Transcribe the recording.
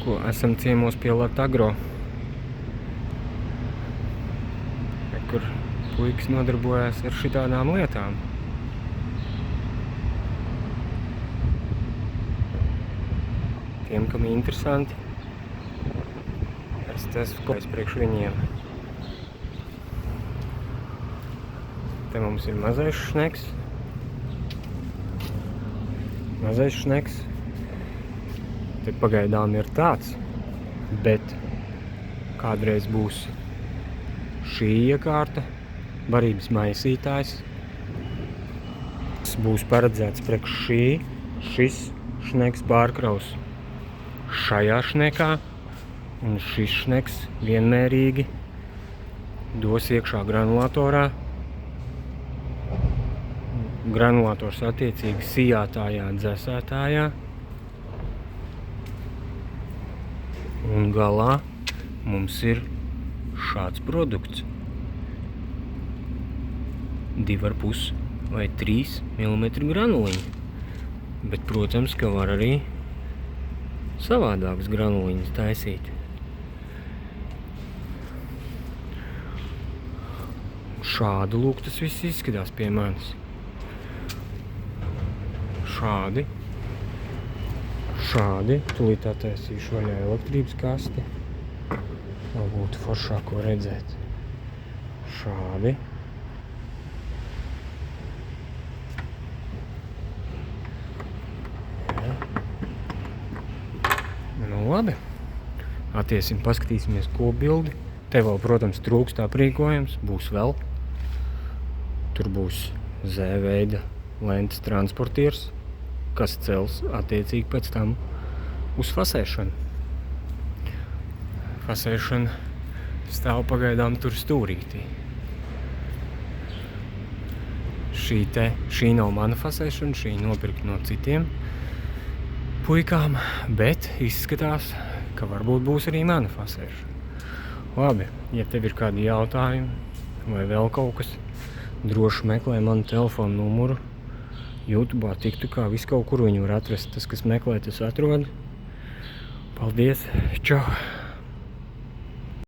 Ko esam ciemos pie Latagro, kur puikas nodarbojas ar šitādām lietām. Tiem, kam interesanti, es tas klais priekš viņiem. Te mums ir mazais šneks. Mazais šneks. Te pagaidām ir tāds, bet kādreiz būs šī iekārta, barības maisītājs. Tas būs paredzēts priekš šis šneks pārkraus šajā šnekā, un šis šneks vienmērīgi dos iekšā granulatorā. Granulators attiecīgi sijātājā, dzesētājā. Un galā mums ir šāds produkts. 2,5 vai 3 mm granuliņi. Bet, protams, ka var arī savādākas granuliņas taisīt. Šādu lūk tas viss izskatās pie manis. Šādi. Tūlīt attaisīšu vaļā elektrības kasti. Lai būtu foršāko redzēt. Šādi. Jā. Nu labi. Attiesim, paskatīsimies kopbildi. Te vēl, protams, trūkst aprīkojums. Būs vēl. Tur būs Z-veida lentes transportieris, kas cels attiecīgi pēc tam uz fasēšanu. Fasēšana stāv pagaidām tur stūrītī. Šī nav mana fasēšana, šī nopirkt no citiem puikām, bet izskatās, ka varbūt būs arī mana fasēšana. Labi, ja tev ir kādi jautājumi vai vēl kaut kas, droši meklē manu telefonu numuru. YouTube'ā, TikTokā, visu kaut kur viņu var atrast. Tas, kas meklē, tas atrod. Paldies! Čau!